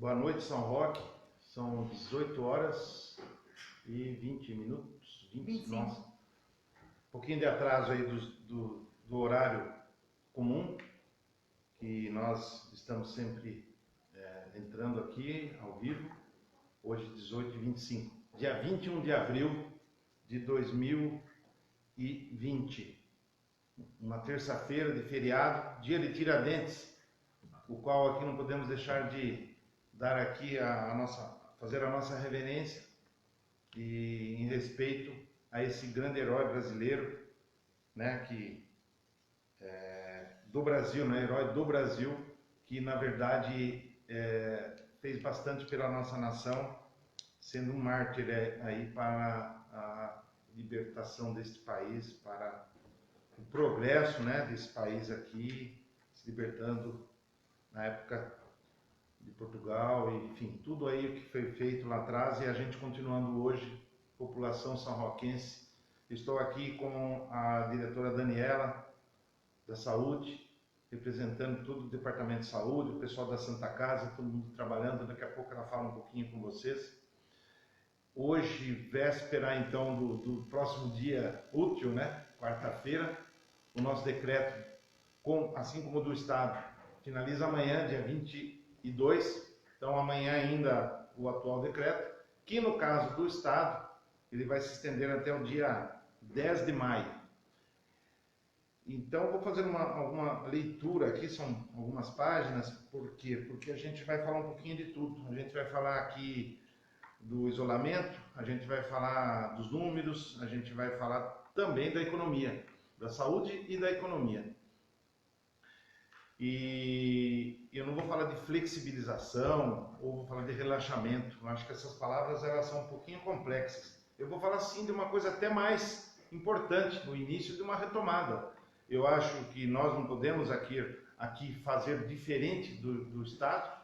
Boa noite, São Roque. São 18 horas e 20 minutos. 25. Nossa. Um pouquinho de atraso aí do horário comum, que nós estamos sempre entrando aqui ao vivo. Hoje, 18h25. Dia 21 de abril de 2020. Uma terça-feira de feriado, dia de Tiradentes, o qual aqui não podemos deixar de dar aqui fazer a nossa reverência e em respeito a esse grande herói brasileiro, né, do Brasil, né, herói do Brasil, que na verdade fez bastante pela nossa nação, sendo um mártir aí para a libertação deste país, para o progresso, né, desse país aqui, se libertando na época de Portugal, e, enfim, tudo aí o que foi feito lá atrás e a gente continuando hoje, população são-roquense. Estou aqui com a diretora Daniela, da Saúde, representando todo o Departamento de Saúde, o pessoal da Santa Casa, todo mundo trabalhando. Daqui a pouco ela fala um pouquinho com vocês. Hoje, véspera então do próximo dia útil, né, quarta-feira, o nosso decreto, assim como o do Estado, finaliza amanhã, dia 22, então amanhã ainda o atual decreto, que no caso do Estado, ele vai se estender até o dia 10 de maio. Então eu vou fazer alguma leitura aqui, são algumas páginas. Por quê? Porque a gente vai falar um pouquinho de tudo. A gente vai falar aqui do isolamento, a gente vai falar dos números, a gente vai falar também da economia, da saúde e da economia. E eu não vou falar de flexibilização ou vou falar de relaxamento. Eu acho que essas palavras elas são um pouquinho complexas. Eu vou falar sim de uma coisa até mais importante, no início de uma retomada. Eu acho que nós não podemos aqui fazer diferente do Estado,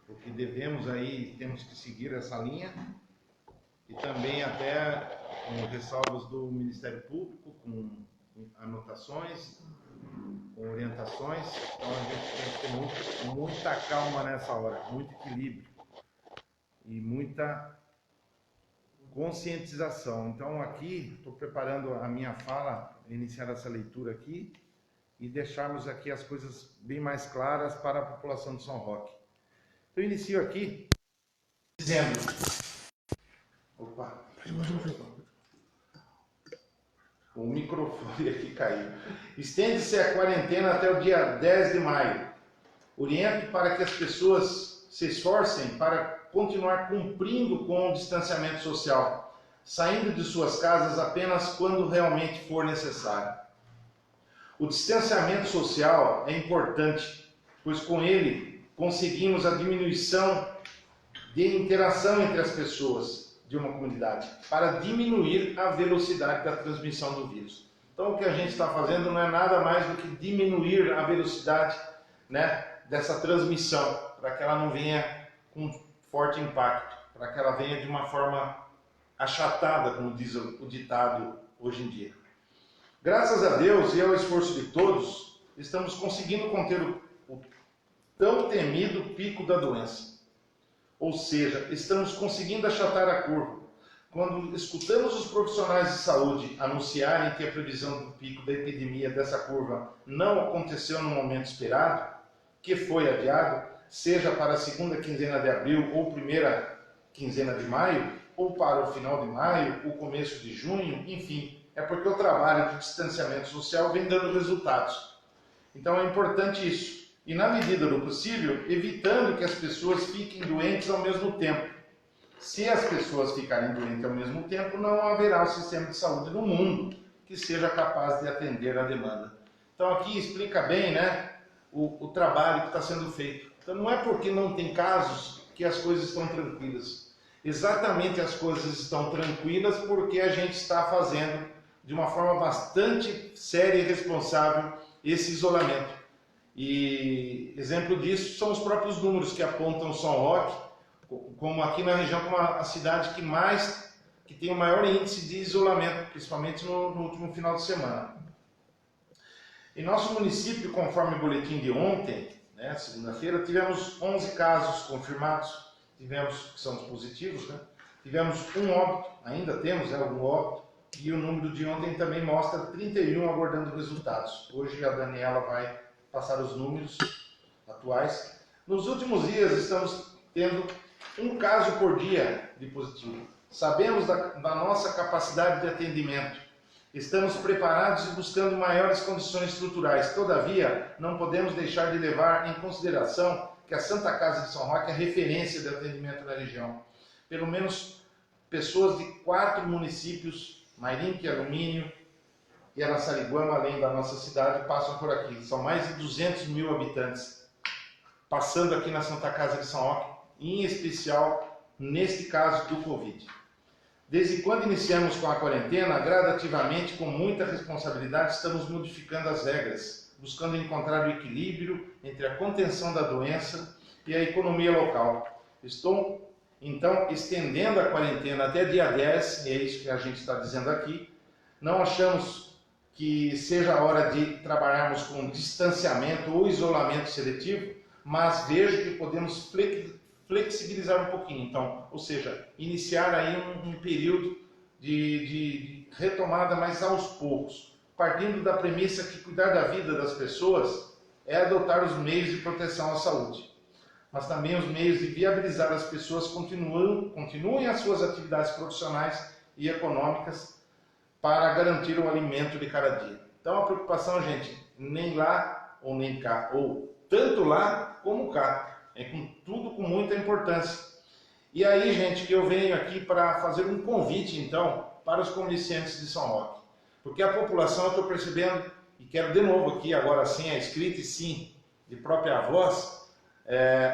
porque temos que seguir essa linha, e também até com ressalvas do Ministério Público, com anotações, com orientações. Então a gente tem que ter muita calma nessa hora, muito equilíbrio e muita conscientização. Então aqui estou preparando a minha fala, iniciar essa leitura aqui e deixarmos aqui as coisas bem mais claras para a população de São Roque. Eu inicio aqui dizendo... Opa! O microfone aqui caiu. Estende-se a quarentena até o dia 10 de maio. Oriento para que as pessoas se esforcem para continuar cumprindo com o distanciamento social, saindo de suas casas apenas quando realmente for necessário. O distanciamento social é importante, pois com ele conseguimos a diminuição de interação entre as pessoas de uma comunidade, para diminuir a velocidade da transmissão do vírus. Então o que a gente está fazendo não é nada mais do que diminuir a velocidade, né, dessa transmissão, para que ela não venha com forte impacto, para que ela venha de uma forma achatada, como diz o ditado hoje em dia. Graças a Deus e ao esforço de todos, estamos conseguindo conter o tão temido pico da doença. Ou seja, estamos conseguindo achatar a curva. Quando escutamos os profissionais de saúde anunciarem que a previsão do pico da epidemia dessa curva não aconteceu no momento esperado, que foi adiado, seja para a segunda quinzena de abril ou primeira quinzena de maio, ou para o final de maio, o começo de junho, enfim, é porque o trabalho de distanciamento social vem dando resultados. Então é importante isso. E na medida do possível, evitando que as pessoas fiquem doentes ao mesmo tempo. Se as pessoas ficarem doentes ao mesmo tempo, não haverá um sistema de saúde no mundo que seja capaz de atender a demanda. Então aqui explica bem, né, o trabalho que está sendo feito. Então não é porque não tem casos que as coisas estão tranquilas. Exatamente as coisas estão tranquilas porque a gente está fazendo de uma forma bastante séria e responsável esse isolamento. E exemplo disso são os próprios números que apontam São Roque, como aqui na região, como a cidade que tem o maior índice de isolamento, principalmente no último final de semana. Em nosso município, conforme o boletim de ontem, né? Segunda-feira tivemos 11 casos confirmados, tivemos que são positivos, né? Tivemos um óbito, ainda temos, né, algum óbito, e o número de ontem também mostra 31 aguardando resultados. Hoje a Daniela vai passar os números atuais. Nos últimos dias estamos tendo um caso por dia de positivo. Sabemos da nossa capacidade de atendimento. Estamos preparados e buscando maiores condições estruturais. Todavia, não podemos deixar de levar em consideração que a Santa Casa de São Roque é referência de atendimento na região. Pelo menos pessoas de 4 municípios, Mairinque, Alumínio e Araçariguama, além da nossa cidade, passam por aqui. São mais de 200 mil habitantes passando aqui na Santa Casa de São Roque, em especial neste caso do Covid. Desde quando iniciamos com a quarentena, gradativamente, com muita responsabilidade, estamos modificando as regras, buscando encontrar o equilíbrio entre a contenção da doença e a economia local. Estou, então, estendendo a quarentena até dia 10, e é isso que a gente está dizendo aqui. Não achamos que seja a hora de trabalharmos com distanciamento ou isolamento seletivo, mas vejo que podemos flexibilizar um pouquinho, então, ou seja, iniciar aí um período de retomada, mas aos poucos, partindo da premissa que cuidar da vida das pessoas é adotar os meios de proteção à saúde, mas também os meios de viabilizar as pessoas continuem as suas atividades profissionais e econômicas para garantir o alimento de cada dia. Então a preocupação, gente, nem lá ou nem cá, ou tanto lá como cá. É tudo com muita importância. E aí, gente, que eu venho aqui para fazer um convite, então, para os comerciantes de São Roque. Porque a população, eu estou percebendo, e quero de novo aqui, agora sim, a escrita e sim, de própria voz,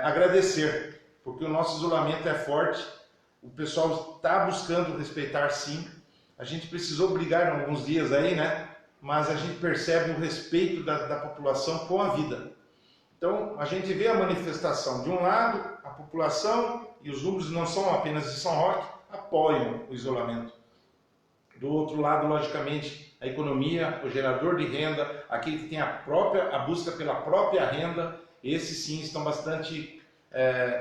agradecer. Porque o nosso isolamento é forte, o pessoal está buscando respeitar sim. A gente precisou brigar em alguns dias aí, né? Mas a gente percebe o respeito da população com a vida. Então, a gente vê a manifestação. De um lado, a população, e os números não são apenas de São Roque, apoiam o isolamento. Do outro lado, logicamente, a economia, o gerador de renda, aquele que tem a busca pela própria renda, esses sim estão bastante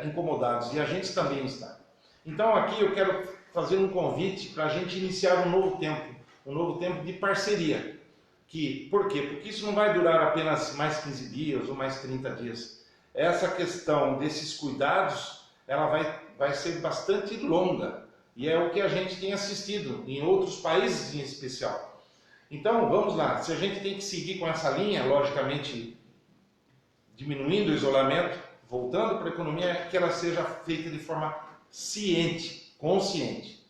incomodados, e a gente também está. Então, aqui eu quero fazer um convite para a gente iniciar um novo tempo de parceria. Por quê? Porque isso não vai durar apenas mais 15 dias ou mais 30 dias. Essa questão desses cuidados, ela vai ser bastante longa. E é o que a gente tem assistido em outros países em especial. Então, vamos lá. Se a gente tem que seguir com essa linha, logicamente, diminuindo o isolamento, voltando para a economia, que ela seja feita de forma ciente, consciente.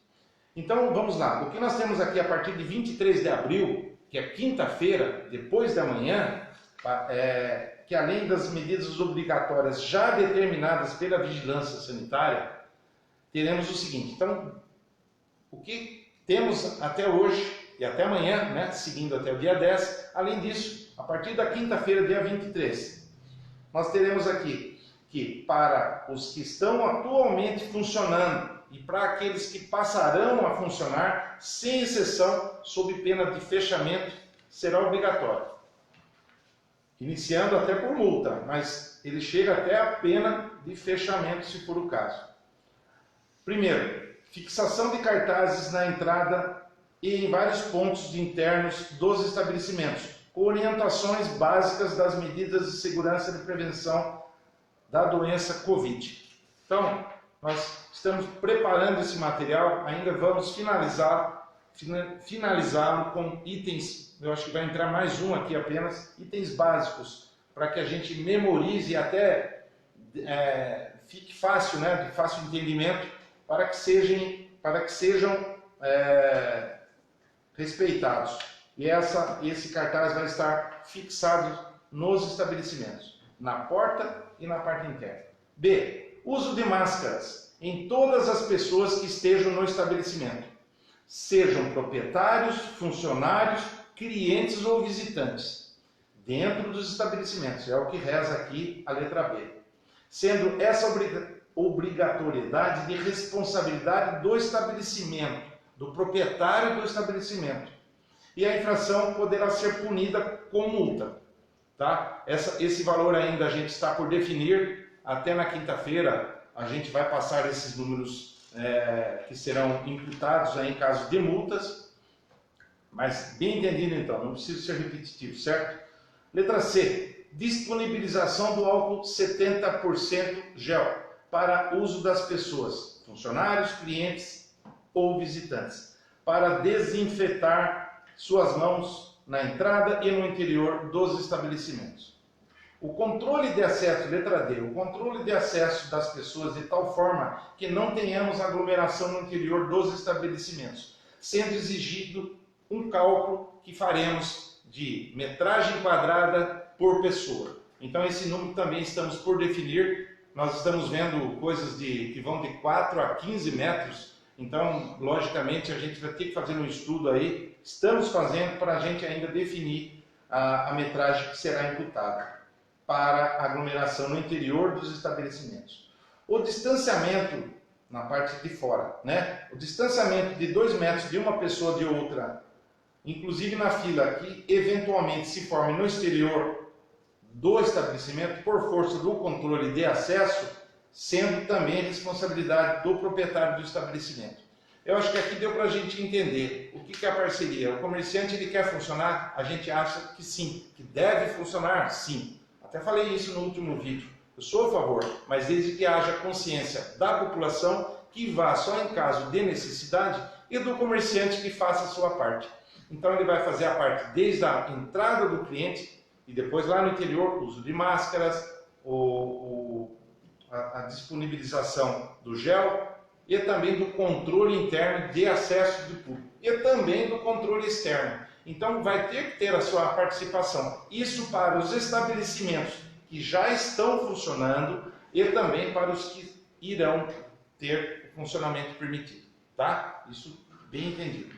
Então, vamos lá. O que nós temos aqui a partir de 23 de abril, que é quinta-feira, depois da manhã, que além das medidas obrigatórias já determinadas pela vigilância sanitária, teremos o seguinte. Então, o que temos até hoje e até amanhã, né, seguindo até o dia 10, além disso, a partir da quinta-feira, dia 23, nós teremos aqui que para os que estão atualmente funcionando e para aqueles que passarão a funcionar, sem exceção, sob pena de fechamento, será obrigatório. Iniciando até por multa, mas ele chega até a pena de fechamento, se for o caso. Primeiro, fixação de cartazes na entrada e em vários pontos internos dos estabelecimentos, com orientações básicas das medidas de segurança e de prevenção da doença Covid. Então, nós estamos preparando esse material, ainda vamos finalizá-lo com itens, eu acho que vai entrar mais um aqui apenas, itens básicos, para que a gente memorize e até fique fácil, né, de fácil entendimento, para que sejam respeitados. E esse cartaz vai estar fixado nos estabelecimentos, na porta e na parte interna. B. Uso de máscaras em todas as pessoas que estejam no estabelecimento, sejam proprietários, funcionários, clientes ou visitantes, dentro dos estabelecimentos. É o que reza aqui a letra B. Sendo essa obrigatoriedade de responsabilidade do estabelecimento, do proprietário do estabelecimento. E a infração poderá ser punida com multa. tá? Esse valor ainda a gente está por definir, até na quinta-feira a gente vai passar esses números que serão imputados aí em caso de multas, mas bem entendido então, não preciso ser repetitivo, certo? Letra C, disponibilização do álcool 70% gel para uso das pessoas, funcionários, clientes ou visitantes, para desinfetar suas mãos na entrada e no interior dos estabelecimentos. O controle de acesso, letra D, o controle de acesso das pessoas de tal forma que não tenhamos aglomeração no interior dos estabelecimentos, sendo exigido um cálculo que faremos de metragem quadrada por pessoa. Então esse número também estamos por definir. Nós estamos vendo coisas que vão de 4 a 15 metros, então logicamente a gente vai ter que fazer um estudo aí, estamos fazendo para a gente ainda definir a metragem que será imputada para aglomeração no interior dos estabelecimentos. O distanciamento na parte de fora, né? O distanciamento de 2 metros de uma pessoa de outra, inclusive na fila que eventualmente se forme no exterior do estabelecimento por força do controle de acesso, sendo também responsabilidade do proprietário do estabelecimento. Eu acho que aqui deu para a gente entender o que é a parceria. O comerciante ele quer funcionar, a gente acha que sim, que deve funcionar, sim. Até falei isso no último vídeo. Eu sou a favor, mas desde que haja consciência da população que vá só em caso de necessidade e do comerciante que faça a sua parte. Então ele vai fazer a parte desde a entrada do cliente e depois lá no interior, uso de máscaras, a disponibilização do gel e também do controle interno de acesso do público e também do controle externo. Então vai ter que ter a sua participação. Isso para os estabelecimentos que já estão funcionando e também para os que irão ter o funcionamento permitido. Tá? Isso bem entendido.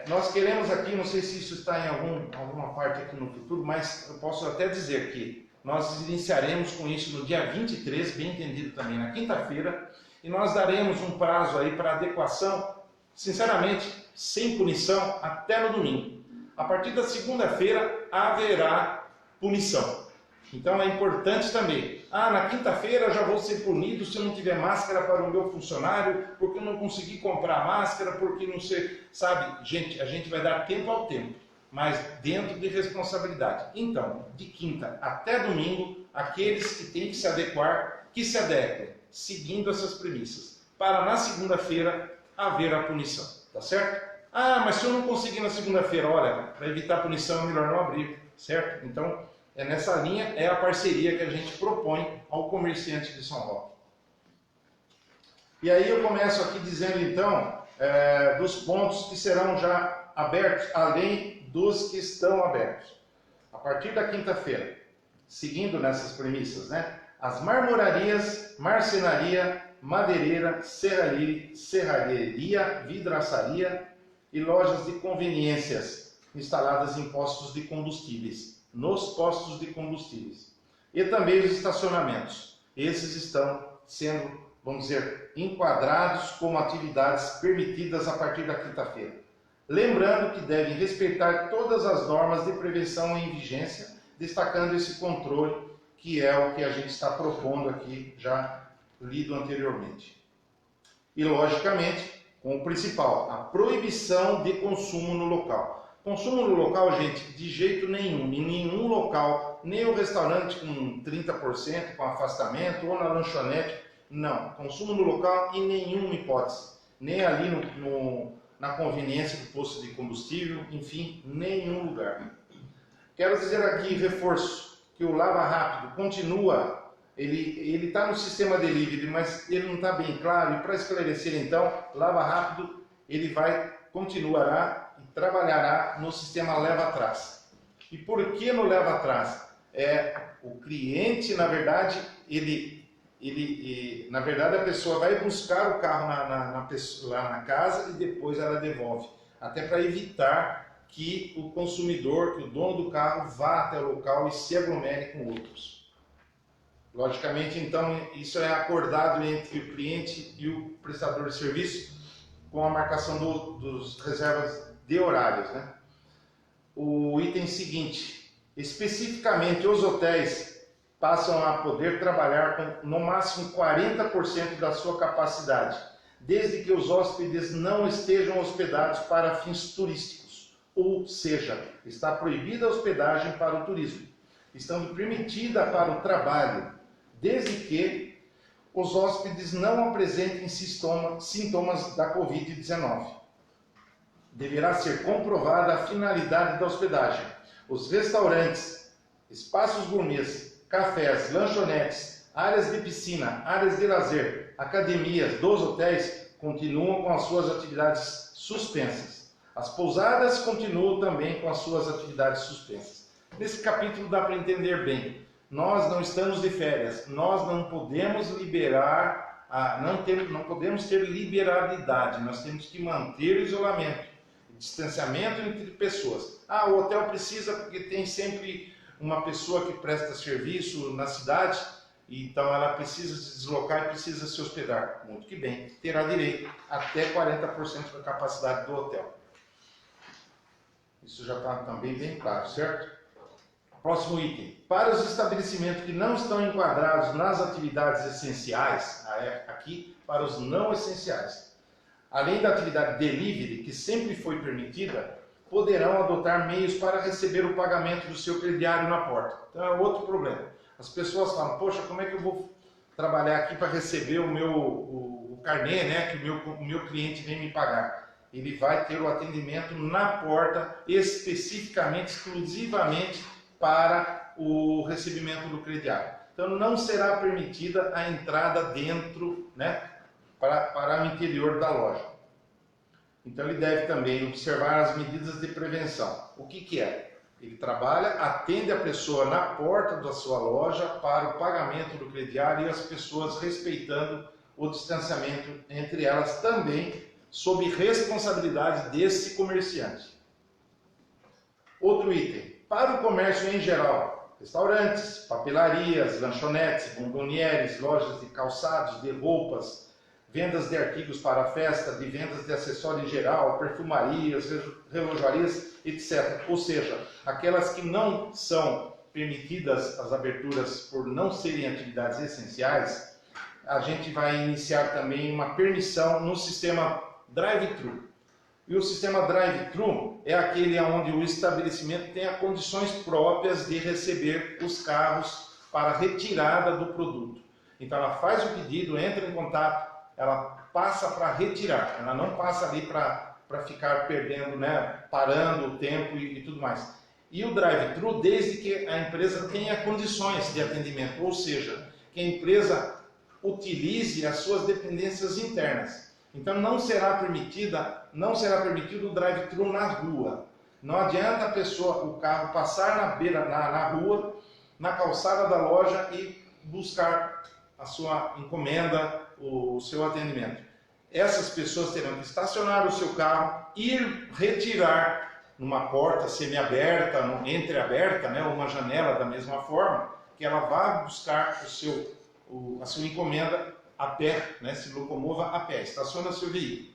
Nós queremos aqui, não sei se isso está em alguma parte aqui no futuro, mas eu posso até dizer que nós iniciaremos com isso no dia 23, bem entendido também, na quinta-feira, e nós daremos um prazo aí para adequação, sinceramente, sem punição, até no domingo. A partir da segunda-feira haverá punição. Então é importante também. Na quinta-feira eu já vou ser punido se eu não tiver máscara para o meu funcionário, porque eu não consegui comprar máscara, porque não sei, sabe? Gente, a gente vai dar tempo ao tempo, mas dentro de responsabilidade. Então, de quinta até domingo, aqueles que têm que se adequar, que se adequem, seguindo essas premissas, para na segunda-feira haver a punição, tá certo? Mas se eu não conseguir na segunda-feira, olha, para evitar a punição é melhor não abrir, certo? Então, nessa linha é a parceria que a gente propõe ao comerciante de São Roque. E aí eu começo aqui dizendo então dos pontos que serão já abertos, além dos que estão abertos. A partir da quinta-feira, seguindo nessas premissas, né? As marmorarias, marcenaria, madeireira, serralheria, vidraçaria e lojas de conveniências instaladas em postos de combustíveis, nos postos de combustíveis. E também os estacionamentos. Esses estão sendo, vamos dizer, enquadrados como atividades permitidas a partir da quinta-feira. Lembrando que devem respeitar todas as normas de prevenção em vigência, destacando esse controle, que é o que a gente está propondo aqui, já lido anteriormente. E, logicamente, com o principal, a proibição de consumo no local. Consumo no local, gente, de jeito nenhum, em nenhum local, nem o restaurante com 30%, com afastamento, ou na lanchonete, não. Consumo no local em nenhuma hipótese, nem ali na conveniência do posto de combustível, enfim, nenhum lugar. Quero dizer aqui, reforço, que o Lava Rápido continua, ele está no sistema delivery, mas ele não está bem claro, e para esclarecer então, Lava Rápido, ele continuará e trabalhará no sistema Leva Atrás. E por que no Leva Atrás? O cliente, na verdade, na verdade a pessoa vai buscar o carro lá na casa e depois ela devolve, até para evitar que o consumidor, que o dono do carro vá até o local e se aglomere com outros. Logicamente, então, isso é acordado entre o cliente e o prestador de serviço com a marcação dos reservas de horários, né? o item seguinte: especificamente os hotéis passam a poder trabalhar com no máximo 40% da sua capacidade, desde que os hóspedes não estejam hospedados para fins turísticos, ou seja, está proibida a hospedagem para o turismo, estando permitida para o trabalho, desde que os hóspedes não apresentem sintomas da Covid-19. Deverá ser comprovada a finalidade da hospedagem. Os restaurantes, espaços gourmets, cafés, lanchonetes, áreas de piscina, áreas de lazer, academias dos hotéis continuam com as suas atividades suspensas. As pousadas continuam também com as suas atividades suspensas. Nesse capítulo dá para entender bem. Nós não estamos de férias, nós não podemos liberar, não podemos ter liberalidade, nós temos que manter o isolamento, distanciamento entre pessoas. O hotel precisa porque tem sempre uma pessoa que presta serviço na cidade, então ela precisa se deslocar e precisa se hospedar. Muito que bem, terá direito até 40% da capacidade do hotel. Isso já está também bem claro, certo? Próximo item. Para os estabelecimentos que não estão enquadrados nas atividades essenciais, aqui para os não essenciais, além da atividade delivery, que sempre foi permitida, poderão adotar meios para receber o pagamento do seu crediário na porta. Então é outro problema. As pessoas falam, poxa, como é que eu vou trabalhar aqui para receber o carnê, né, que o meu cliente vem me pagar? Ele vai ter o atendimento na porta, especificamente, exclusivamente para o recebimento do crediário. Então não será permitida a entrada dentro, né, para o interior da loja. Então ele deve também observar as medidas de prevenção. O que é? Ele trabalha, atende a pessoa na porta da sua loja para o pagamento do crediário e as pessoas respeitando o distanciamento entre elas também, sob responsabilidade desse comerciante. Outro item. Para o comércio em geral, restaurantes, papelarias, lanchonetes, bombonières, lojas de calçados, de roupas, vendas de artigos para a festa, de vendas de acessório em geral, perfumarias, relojarias, etc. Ou seja, aquelas que não são permitidas as aberturas por não serem atividades essenciais, a gente vai iniciar também uma permissão no sistema drive-thru. E o sistema drive-thru é aquele onde o estabelecimento tem as condições próprias de receber os carros para retirada do produto. Então ela faz o pedido, entra em contato, ela passa para retirar, ela não passa ali para ficar perdendo, né, parando o tempo e tudo mais. E o drive-thru, desde que a empresa tenha condições de atendimento, ou seja, que a empresa utilize as suas dependências internas. Então não será permitido o drive-thru na rua. Não adianta o carro passar na rua, na calçada da loja e buscar a sua encomenda, o seu atendimento. Essas pessoas terão que estacionar o seu carro, ir retirar numa porta semi-aberta, entreaberta, né, uma janela da mesma forma, que ela vá buscar a sua encomenda a pé, né, se locomova a pé, estaciona seu veículo.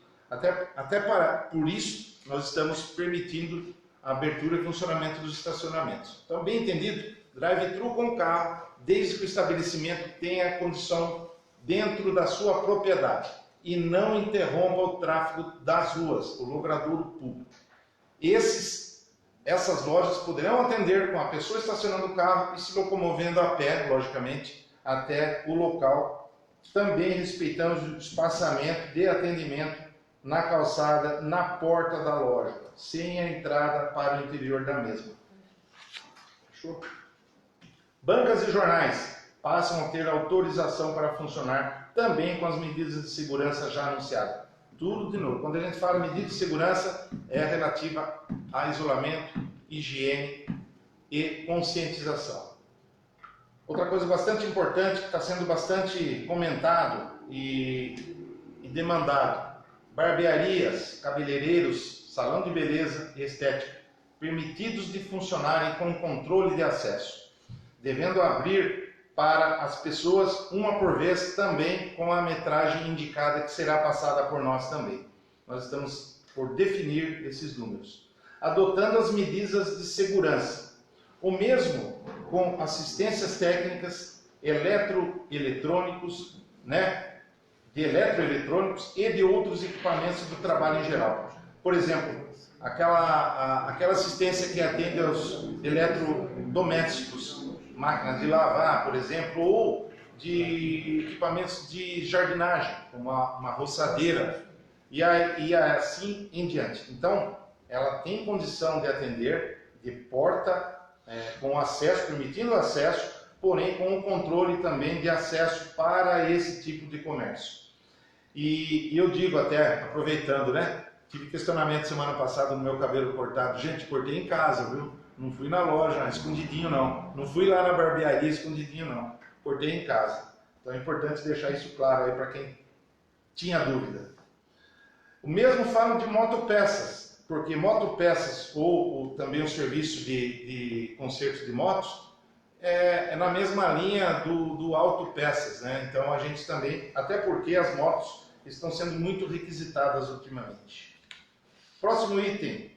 Por isso, nós estamos permitindo a abertura e funcionamento dos estacionamentos. Então, bem entendido, drive-thru com carro, desde que o estabelecimento tenha a condição dentro da sua propriedade e não interrompa o tráfego das ruas, o logradouro público. Essas lojas poderão atender com a pessoa estacionando o carro e se locomovendo a pé, logicamente, até o local, também respeitando o espaçamento de atendimento na calçada, na porta da loja, sem a entrada para o interior da mesma. Fechou? Bancas e jornais passam a ter autorização para funcionar também com as medidas de segurança já anunciadas. Tudo de novo. Quando a gente fala medida de segurança, é relativa a isolamento, higiene e conscientização. Outra coisa bastante importante, que está sendo bastante comentado e demandado: barbearias, cabeleireiros, salão de beleza e estética, permitidos de funcionarem com controle de acesso, devendo abrir para as pessoas, uma por vez, também com a metragem indicada que será passada por nós também. Nós estamos por definir esses números. adotando as medidas de segurança. O mesmo com assistências técnicas, eletroeletrônicos, né? De eletroeletrônicos e de outros equipamentos do trabalho em geral. Por exemplo, aquela assistência que atende aos eletrodomésticos, máquinas de lavar, por exemplo, ou de equipamentos de jardinagem, como uma roçadeira, e assim em diante. Então, ela tem condição de atender de porta, com acesso, permitindo acesso, porém com o controle também de acesso para esse tipo de comércio. E eu digo até, aproveitando, né? Tive questionamento semana passada no meu cabelo cortado. Gente, cortei em casa, viu? Não fui na loja, escondidinho não. Não fui lá na barbearia escondidinho não. Cortei em casa. Então é importante deixar isso claro aí para quem tinha dúvida. O mesmo falo de motopeças, porque motopeças ou também o serviço de conserto de motos é na mesma linha do autopeças, né? Então a gente também, até porque as motos estão sendo muito requisitadas ultimamente. Próximo item.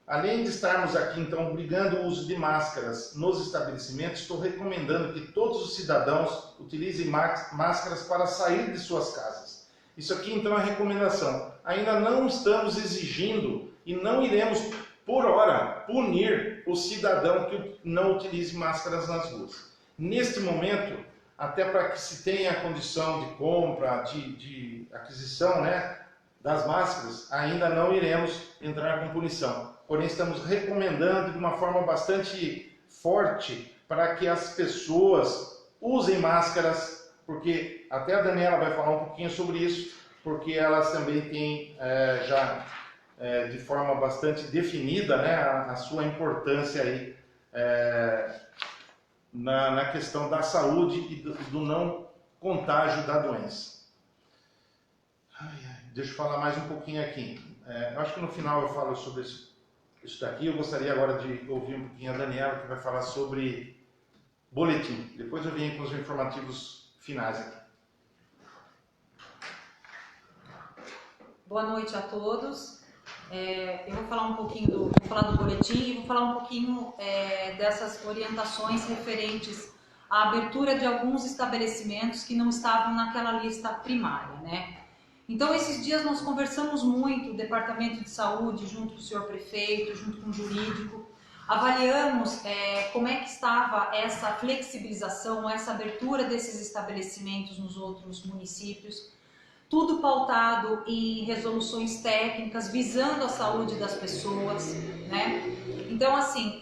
Além de estarmos aqui, então, obrigando o uso de máscaras nos estabelecimentos, estou recomendando que todos os cidadãos utilizem máscaras para sair de suas casas. Isso aqui, então, é recomendação. Ainda não estamos exigindo e não iremos, por hora, punir o cidadão que não utilize máscaras nas ruas. Neste momento, até para que se tenha a condição de compra, de aquisição, né, das máscaras, ainda não iremos entrar com punição. Porém, estamos recomendando de uma forma bastante forte para que as pessoas usem máscaras, porque até a Daniela vai falar um pouquinho sobre isso, porque elas também têm já de forma bastante definida, né, a sua importância aí na questão da saúde e do não contágio da doença. Deixa eu falar mais um pouquinho aqui. Eu acho que no final eu falo sobre isso daqui. Eu gostaria agora de ouvir um pouquinho a Daniela, que vai falar sobre boletim. Depois eu venho com os informativos finais aqui. Boa noite a todos. Eu vou falar um pouquinho vou falar do boletim e vou falar um pouquinho dessas orientações referentes à abertura de alguns estabelecimentos que não estavam naquela lista primária, né? Então, esses dias nós conversamos muito, o Departamento de Saúde, junto com o senhor prefeito, junto com o jurídico, avaliamos como é que estava essa flexibilização, essa abertura desses estabelecimentos nos outros municípios, tudo pautado em resoluções técnicas, visando a saúde das pessoas, né? Então, assim,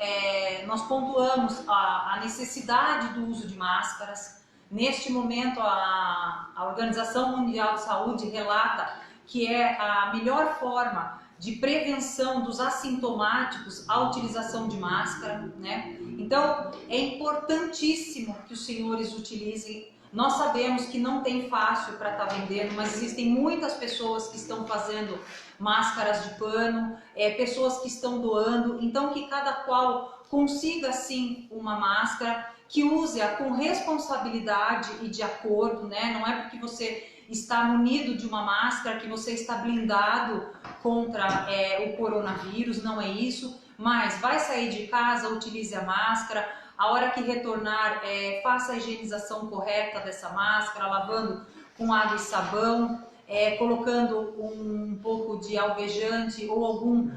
nós pontuamos a necessidade do uso de máscaras. Neste momento, a Organização Mundial de Saúde relata que é a melhor forma de prevenção dos assintomáticos a utilização de máscara, né? Então, é importantíssimo que os senhores utilizem. Nós sabemos que não tem fácil para estar vendendo, mas existem muitas pessoas que estão fazendo máscaras de pano, pessoas que estão doando, então que cada qual consiga sim uma máscara, que use-a com responsabilidade e de acordo, né? Não é porque você está munido de uma máscara que você está blindado contra o coronavírus, não é isso, mas vai sair de casa, utilize a máscara, a hora que retornar, faça a higienização correta dessa máscara, lavando com água e sabão, colocando um pouco de alvejante ou algum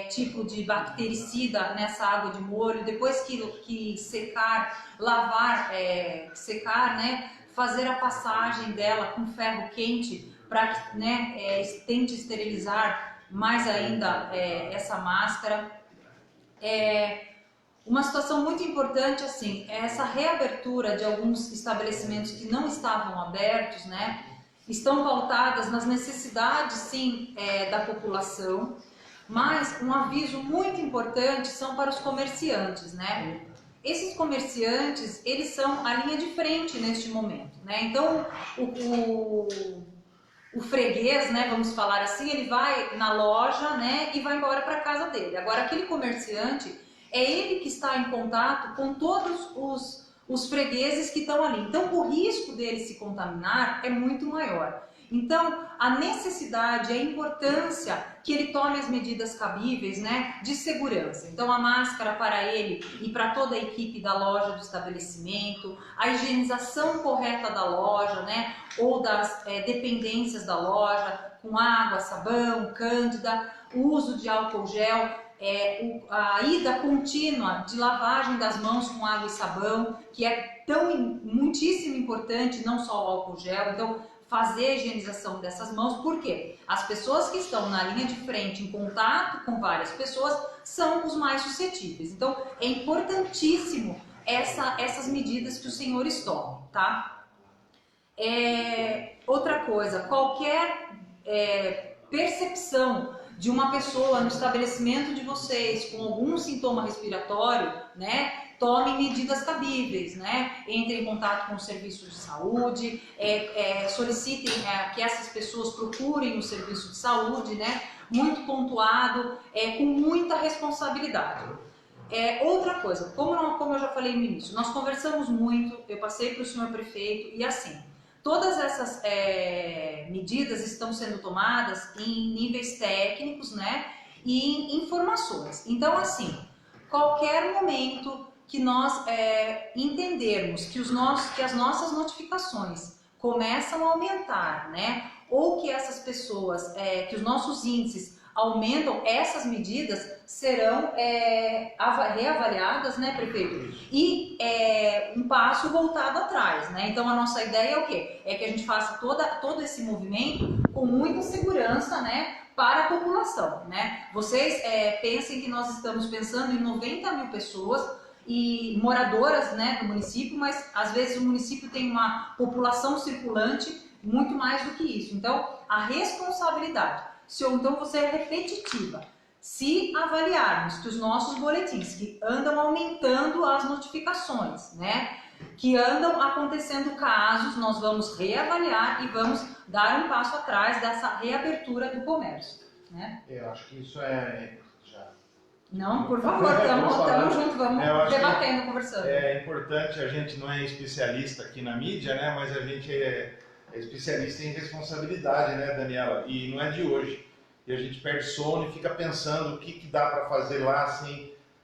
tipo de bactericida nessa água de molho. Depois que secar, lavar, secar, né, fazer a passagem dela com ferro quente para que, né, tente esterilizar mais ainda essa máscara. Uma situação muito importante, assim, é essa reabertura de alguns estabelecimentos que não estavam abertos, né? Estão pautadas nas necessidades, sim, da população, mas um aviso muito importante são para os comerciantes, né? Esses comerciantes, eles são a linha de frente neste momento, né? Então, o freguês, né, vamos falar assim, ele vai na loja, né, e vai embora para casa dele. Agora, aquele comerciante, é ele que está em contato com todos os fregueses que estão ali. Então, o risco dele se contaminar é muito maior. Então, a necessidade, a importância que ele tome as medidas cabíveis, né, de segurança. Então, a máscara para ele e para toda a equipe da loja, do estabelecimento, a higienização correta da loja, né, ou das dependências da loja, com água, sabão, cândida, o uso de álcool gel, a ida contínua de lavagem das mãos com água e sabão, que é muitíssimo importante, não só o álcool gel. Então, fazer a higienização dessas mãos, porque as pessoas que estão na linha de frente, em contato com várias pessoas, são os mais suscetíveis. Então, é importantíssimo essas medidas que os senhores tomam, tá? Outra coisa, qualquer percepção de uma pessoa no estabelecimento de vocês com algum sintoma respiratório, né? Tome medidas cabíveis, né? Entre em contato com o serviço de saúde, solicitem que essas pessoas procurem o serviço de saúde, né? Muito pontuado, com muita responsabilidade. Outra coisa, como eu já falei no início, nós conversamos muito, eu passei para o senhor prefeito e assim, todas essas medidas estão sendo tomadas em níveis técnicos, né? E em informações. Então, assim, qualquer momento que nós entendermos que as nossas notificações começam a aumentar, né? Ou que essas pessoas, que os nossos índices aumentam, essas medidas serão reavaliadas, né, prefeito? E um passo voltado atrás, né? Então a nossa ideia é o quê? É que a gente faça todo esse movimento com muita segurança, né? Para a população, né? Vocês pensem que nós estamos pensando em 90 mil pessoas e moradoras, né, do município, mas às vezes o município tem uma população circulante muito mais do que isso. Então, a responsabilidade, então você é repetitiva. Se avaliarmos que os nossos boletins, que andam aumentando as notificações, né, que andam acontecendo casos, nós vamos reavaliar e vamos dar um passo atrás dessa reabertura do comércio, né? Eu acho que isso já... Não, por favor, estamos juntos, vamos debatendo, conversando. É importante, a gente não é especialista aqui na mídia, né, mas a gente é especialista em responsabilidade, né, Daniela? E não é de hoje. E a gente perde sono e fica pensando o que dá para fazer lá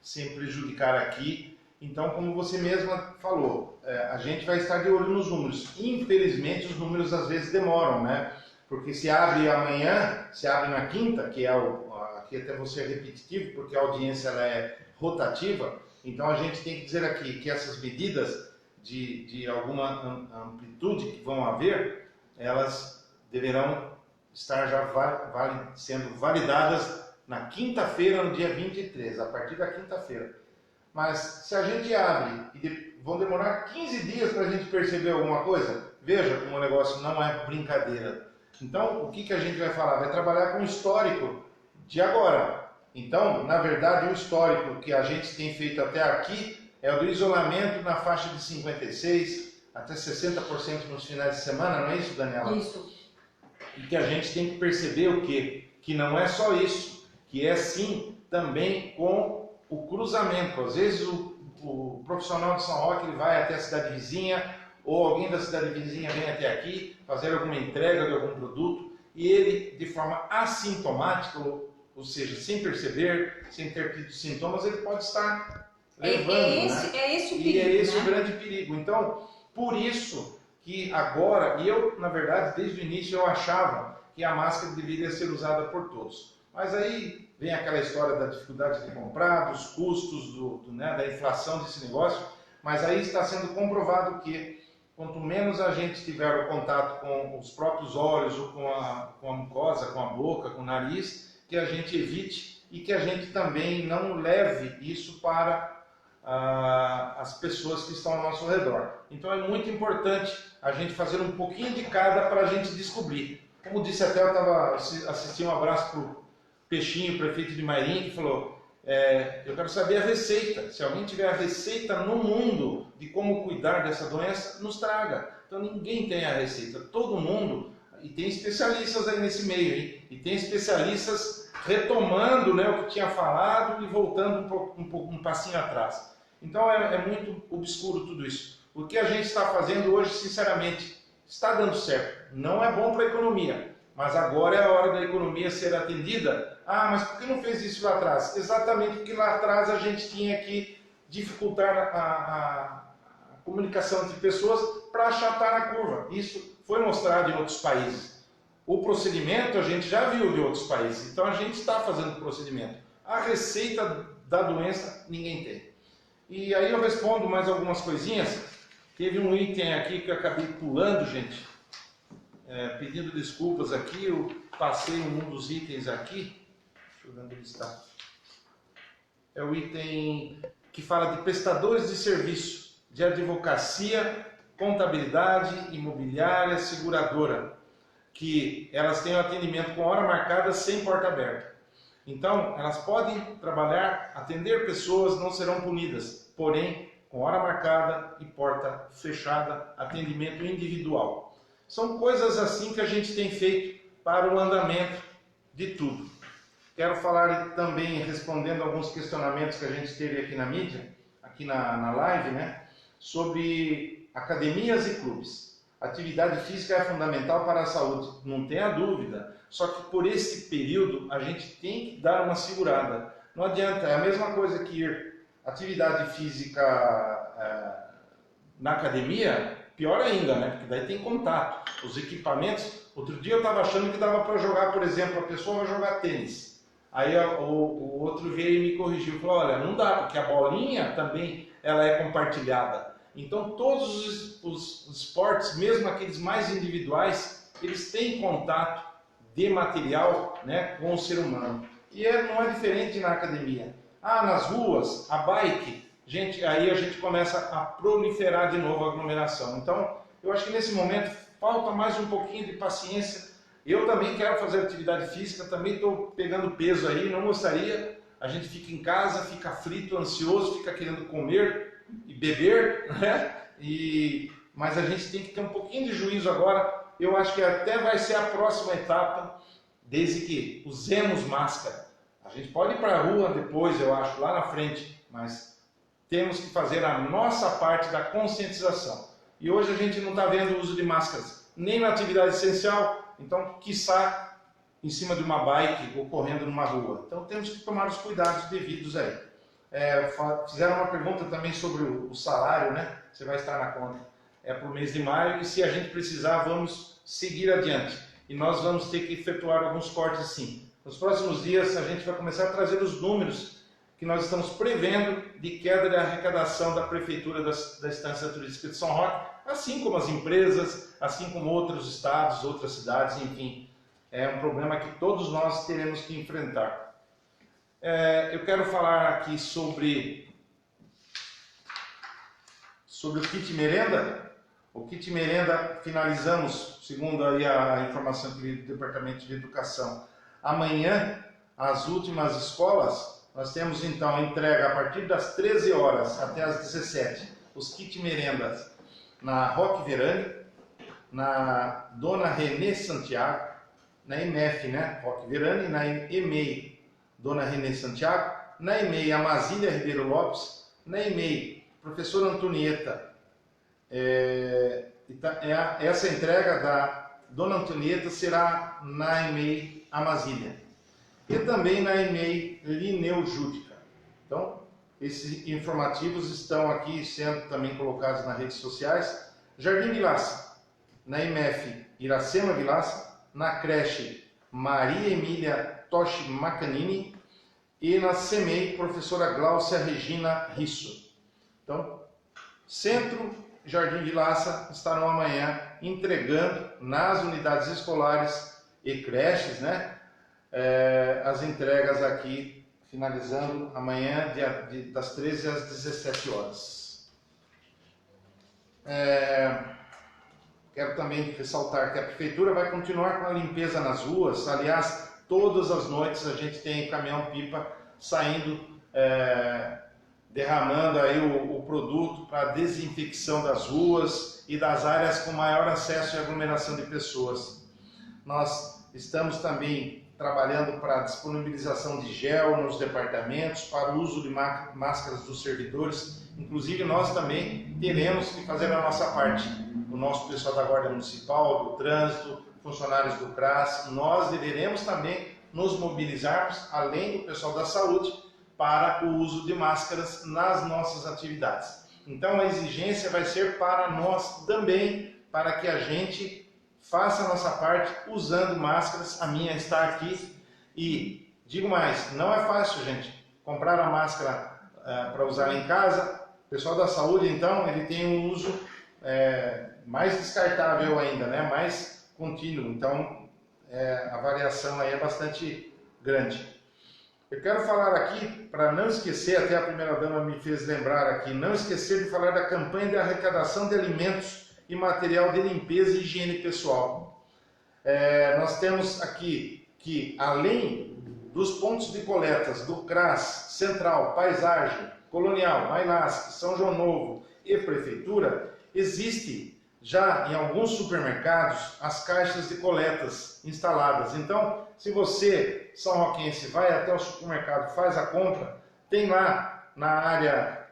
sem prejudicar aqui. Então, como você mesma falou, a gente vai estar de olho nos números. Infelizmente, os números às vezes demoram, né? Porque se abre amanhã, se abre na quinta, que aqui até vou ser repetitivo, porque a audiência ela é rotativa. Então, a gente tem que dizer aqui que essas medidas de alguma amplitude que vão haver, elas deverão estar já sendo validadas na quinta-feira, no dia 23, a partir da quinta-feira. Mas se a gente abre e vão demorar 15 dias para a gente perceber alguma coisa, veja como o negócio não é brincadeira. Então, o que a gente vai falar? Vai trabalhar com o histórico de agora. Então, na verdade, o histórico que a gente tem feito até aqui é o do isolamento na faixa de 56% até 60% nos finais de semana, não é isso, Daniela? Isso. E que a gente tem que perceber o quê? Que não é só isso, que é sim também com o cruzamento. Às vezes o profissional de São Roque ele vai até a cidade vizinha, ou alguém da cidade vizinha vem até aqui fazer alguma entrega de algum produto, e ele, de forma assintomática, ou seja, sem perceber, sem ter tido sintomas, ele pode estar levando, é esse o perigo, e é esse, né, o né? grande perigo. Então, por isso que agora, e eu, na verdade, desde o início eu achava que a máscara deveria ser usada por todos. Mas aí vem aquela história da dificuldade de comprar, dos custos, da inflação desse negócio, mas aí está sendo comprovado que quanto menos a gente tiver o contato com os próprios olhos, ou com a mucosa, com a boca, com o nariz, que a gente evite e que a gente também não leve isso para as pessoas que estão ao nosso redor. Então é muito importante a gente fazer um pouquinho de cada para a gente descobrir. Como disse até, eu estava assistindo, um abraço para o Peixinho, prefeito de Mairim, que falou, eu quero saber a receita. Se alguém tiver a receita no mundo de como cuidar dessa doença, nos traga. Então ninguém tem a receita, todo mundo, e tem especialistas aí nesse meio, hein? E tem especialistas retomando, né, o que tinha falado e voltando um passinho atrás. Então é muito obscuro tudo isso. O que a gente está fazendo hoje, sinceramente, está dando certo. Não é bom para a economia, mas agora é a hora da economia ser atendida. Ah, mas por que não fez isso lá atrás? Exatamente porque lá atrás a gente tinha que dificultar a comunicação entre pessoas para achatar a curva. Isso foi mostrado em outros países. O procedimento a gente já viu de outros países, então a gente está fazendo o procedimento. A receita da doença ninguém tem. E aí eu respondo mais algumas coisinhas. Teve um item aqui que eu acabei pulando, gente. Pedindo desculpas aqui, eu passei um dos itens aqui. Deixa eu ver onde ele está. É o item que fala de prestadores de serviço, de advocacia, contabilidade, imobiliária, seguradora, que elas têm o atendimento com hora marcada sem porta aberta. Então, elas podem trabalhar, atender pessoas, não serão punidas, porém, com hora marcada e porta fechada, atendimento individual. São coisas assim que a gente tem feito para o andamento de tudo. Quero falar também, respondendo alguns questionamentos que a gente teve aqui na mídia, aqui na live, né, sobre academias e clubes. Atividade física é fundamental para a saúde, não tenha dúvida. Só que por esse período a gente tem que dar uma segurada. Não adianta, é a mesma coisa que ir atividade física na academia, pior ainda, né? Porque daí tem contato. Os equipamentos, outro dia eu estava achando que dava para jogar, por exemplo, a pessoa vai jogar tênis. Aí o outro veio e me corrigiu, falou, olha, não dá, porque a bolinha também ela é compartilhada. Então todos os esportes, mesmo aqueles mais individuais, eles têm contato de material, né, com o ser humano. E não é diferente na academia. Nas ruas, a bike, aí a gente começa a proliferar de novo a aglomeração. Então, eu acho que nesse momento falta mais um pouquinho de paciência. Eu também quero fazer atividade física, também estou pegando peso aí, não gostaria. A gente fica em casa, fica aflito, ansioso, fica querendo comer e beber, né? Mas a gente tem que ter um pouquinho de juízo agora. Eu acho que até vai ser a próxima etapa, desde que usemos máscara. A gente pode ir para a rua depois, eu acho, lá na frente, mas temos que fazer a nossa parte da conscientização. E hoje a gente não está vendo o uso de máscaras, nem na atividade essencial, então, quiçá, em cima de uma bike ou correndo numa rua. Então, temos que tomar os cuidados devidos aí. Fizeram uma pergunta também sobre o salário, né? Você vai estar na conta. Para o mês de maio, e se a gente precisar, vamos seguir adiante. E nós vamos ter que efetuar alguns cortes sim. Nos próximos dias, a gente vai começar a trazer os números que nós estamos prevendo de queda de arrecadação da Prefeitura da Estância Turística de São Roque, assim como as empresas, assim como outros estados, outras cidades, enfim. É um problema que todos nós teremos que enfrentar. Eu quero falar aqui sobre o kit merenda. O kit merenda finalizamos, segundo aí a informação que veio do Departamento de Educação. Amanhã, as últimas escolas, nós temos então entrega a partir das 13 horas até as 17, os kit merendas na Roque Verani, na Dona Renê Santiago, na EMEF, né? Roque Verani, na EMEI, Dona Renê Santiago, na EMEI Amazília Ribeiro Lopes, na EMEI Professora Antonieta. Essa entrega da Dona Antonieta será na EMEI Amazília e também na EMEI Lineu Júdica. Então, esses informativos estão aqui sendo também colocados nas redes sociais. Jardim Vilaça, na EMEF Iracema Vilaça, na creche Maria Emília Toshi Macanini e na CEMEI Professora Gláucia Regina Risso. Então, Centro Jardim Vilaça estarão amanhã entregando nas unidades escolares e creches, né, as entregas aqui, finalizando amanhã das 13 às 17 horas. Quero também ressaltar que a Prefeitura vai continuar com a limpeza nas ruas. Aliás, todas as noites a gente tem caminhão-pipa saindo, derramando aí o produto para desinfecção das ruas e das áreas com maior acesso e aglomeração de pessoas. Nós estamos também trabalhando para a disponibilização de gel nos departamentos, para o uso de máscaras dos servidores Inclusive nós também teremos que fazer a nossa parte. O nosso pessoal da Guarda Municipal, do Trânsito, funcionários do CRAS, nós deveremos também nos mobilizarmos, além do pessoal da saúde, para o uso de máscaras nas nossas atividades. Então a exigência vai ser para nós também, para que a gente faça a nossa parte usando máscaras. A minha está aqui e digo mais, não é fácil, gente, comprar a máscara para usar em casa. O pessoal da saúde, então, ele tem um uso mais descartável ainda, né? Mais contínuo. Então, a variação aí é bastante grande. Eu quero falar aqui, para não esquecer, até a primeira-dama me fez lembrar aqui, não esquecer de falar da campanha de arrecadação de alimentos e material de limpeza e higiene pessoal. Nós temos aqui que, além dos pontos de coletas do CRAS, Central, Paisagem, Colonial, Mailasque, São João Novo e Prefeitura, existe já em alguns supermercados as caixas de coletas instaladas. Então, se você, são roquense, vai até o supermercado, faz a compra, tem lá na área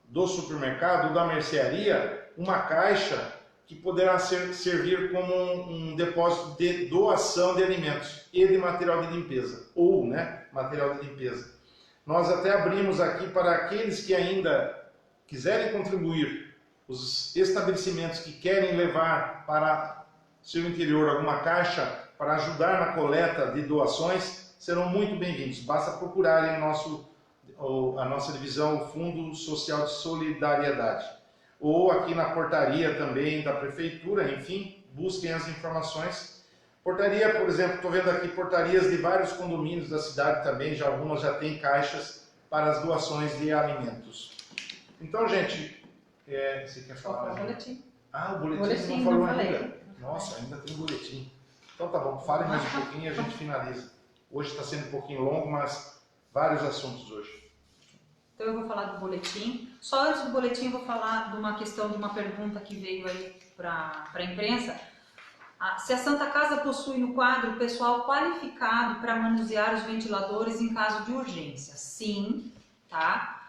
do supermercado, da mercearia, uma caixa que poderá servir como um depósito de doação de alimentos e de material de limpeza, ou material de limpeza. Nós até abrimos aqui para aqueles que ainda quiserem contribuir, os estabelecimentos que querem levar para seu interior alguma caixa para ajudar na coleta de doações, serão muito bem-vindos. Basta procurarem a nossa divisão, o Fundo Social de Solidariedade. Ou aqui na portaria também da Prefeitura, enfim, busquem as informações. Portaria, por exemplo, estou vendo aqui portarias de vários condomínios da cidade também, algumas já têm caixas para as doações de alimentos. Então, gente, você quer falar? O boletim. Ah, o boletim não falou ainda. Nossa, ainda tem boletim. Então tá bom, fale mais um pouquinho e a gente finaliza. Hoje está sendo um pouquinho longo, mas vários assuntos hoje. Então eu vou falar do boletim. Só antes do boletim eu vou falar de uma questão, de uma pergunta que veio aí para a imprensa. Se a Santa Casa possui no quadro pessoal qualificado para manusear os ventiladores em caso de urgência? Sim, tá?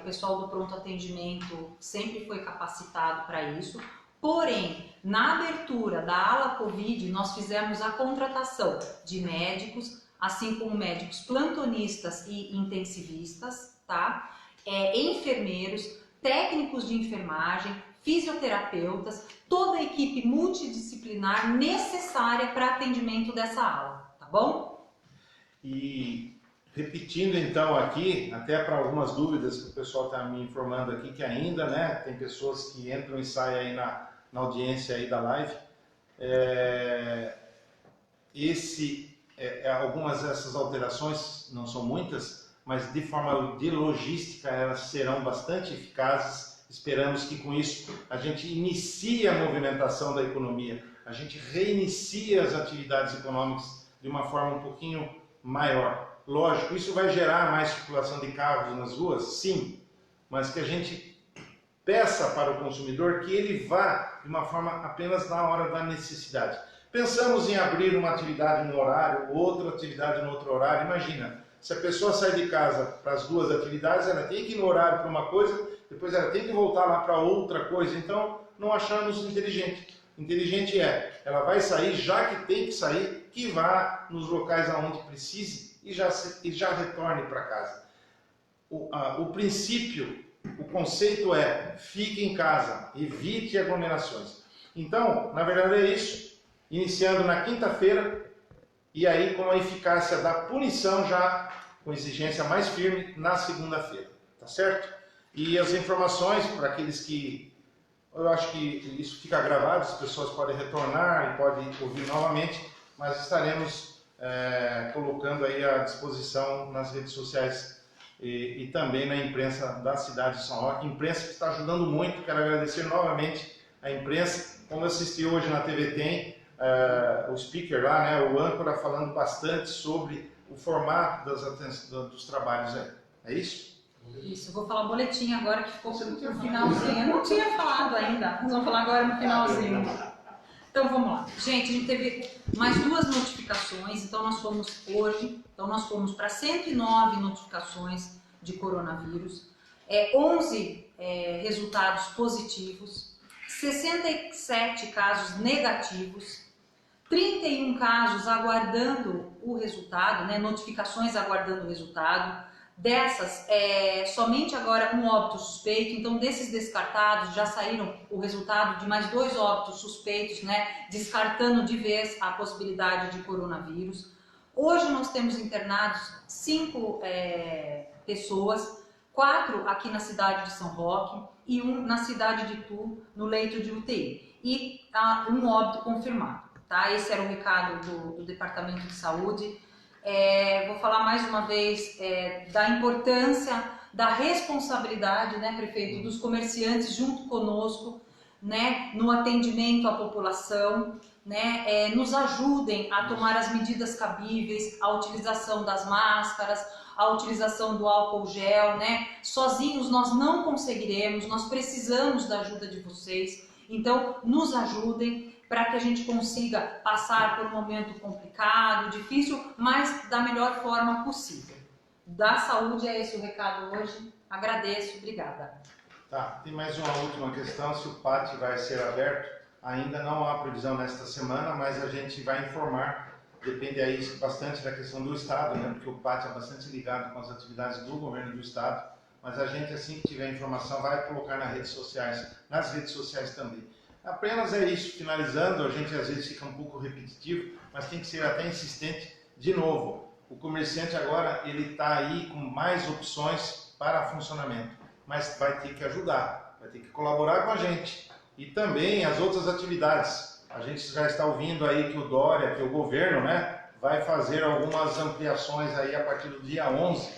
O pessoal do pronto atendimento sempre foi capacitado para isso. Porém, na abertura da ala Covid, nós fizemos a contratação de médicos, assim como médicos plantonistas e intensivistas, tá? Enfermeiros, técnicos de enfermagem, fisioterapeutas, toda a equipe multidisciplinar necessária para atendimento dessa ala, tá bom? E repetindo então aqui, até para algumas dúvidas que o pessoal está me informando aqui, que ainda, tem pessoas que entram e saem aí na audiência aí da live, algumas dessas alterações, não são muitas, mas de forma de logística elas serão bastante eficazes. Esperamos que com isso a gente inicie a movimentação da economia, a gente reinicie as atividades econômicas de uma forma um pouquinho maior. Lógico, isso vai gerar mais circulação de carros nas ruas? Sim, mas que a gente peça para o consumidor que ele vá de uma forma apenas na hora da necessidade. Pensamos em abrir uma atividade no horário, outra atividade no outro horário. Imagina, se a pessoa sai de casa para as duas atividades, ela tem que ir no horário para uma coisa, depois ela tem que voltar lá para outra coisa. Então, não achamos inteligente. Inteligente ela vai sair, já que tem que sair, que vá nos locais aonde precise e já retorne para casa. O princípio, o conceito fique em casa, evite aglomerações. Então, na verdade é isso. Iniciando na quinta-feira e aí com a eficácia da punição já com exigência mais firme na segunda-feira, tá certo? E as informações para aqueles que, eu acho que isso fica gravado, as pessoas podem retornar e podem ouvir novamente, mas estaremos colocando aí à disposição nas redes sociais e também na imprensa da cidade de São Roque, imprensa que está ajudando muito. Quero agradecer novamente a imprensa, como eu assisti hoje na TV Tem, o speaker lá, o âncora, falando bastante sobre o formato dos trabalhos aí. É isso? Isso, eu vou falar o boletim agora que ficou no finalzinho. Eu não tinha falado ainda, nós vamos falar agora no finalzinho. Então vamos lá. Gente, a gente teve mais 2 notificações, então nós fomos para 109 notificações de coronavírus, 11 resultados positivos, 67 casos negativos, 31 casos aguardando o resultado, né, notificações aguardando o resultado. Dessas, somente agora um óbito suspeito, então desses descartados já saíram o resultado de mais 2 óbitos suspeitos, né, descartando de vez a possibilidade de coronavírus. Hoje nós temos internados 5 pessoas, 4 aqui na cidade de São Roque e 1 na cidade de Itu, no leito de UTI, e um óbito confirmado. Tá? Esse era o recado do Departamento de Saúde. Vou falar mais uma vez da importância, da responsabilidade, né, prefeito, dos comerciantes junto conosco, né, no atendimento à população, né, nos ajudem a tomar as medidas cabíveis, a utilização das máscaras, a utilização do álcool gel, né? Sozinhos nós não conseguiremos, nós precisamos da ajuda de vocês, então nos ajudem para que a gente consiga passar por um momento complicado, difícil, mas da melhor forma possível. Da saúde é esse o recado hoje, agradeço, obrigada. Tá, tem mais uma última questão, se o pátio vai ser aberto, ainda não há previsão nesta semana, mas a gente vai informar. Depende aí bastante da questão do Estado, né? Porque o pátio é bastante ligado com as atividades do governo do Estado, mas a gente, assim que tiver informação, vai colocar nas redes sociais também. Apenas é isso, finalizando, a gente às vezes fica um pouco repetitivo, mas tem que ser até insistente. De novo, o comerciante agora ele está aí com mais opções para funcionamento, mas vai ter que ajudar, vai ter que colaborar com a gente. E também as outras atividades. A gente já está ouvindo aí que o Dória, que o governo, né, vai fazer algumas ampliações aí a partir do dia 11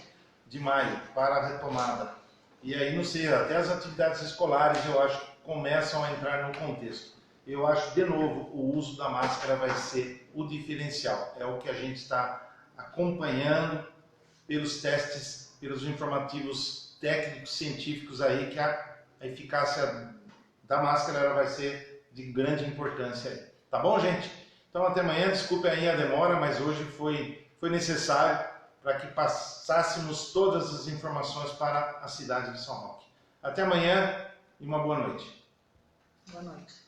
de maio para a retomada. E aí, não sei, até as atividades escolares eu acho que começam a entrar no contexto. Eu acho, de novo, o uso da máscara vai ser o diferencial. É o que a gente está acompanhando pelos testes, pelos informativos técnicos, científicos aí, que a eficácia da máscara ela vai ser de grande importância aí. Tá bom, gente? Então até amanhã, desculpe aí a demora, mas hoje foi necessário para que passássemos todas as informações para a cidade de São Roque. Até amanhã e uma boa noite. Boa noite.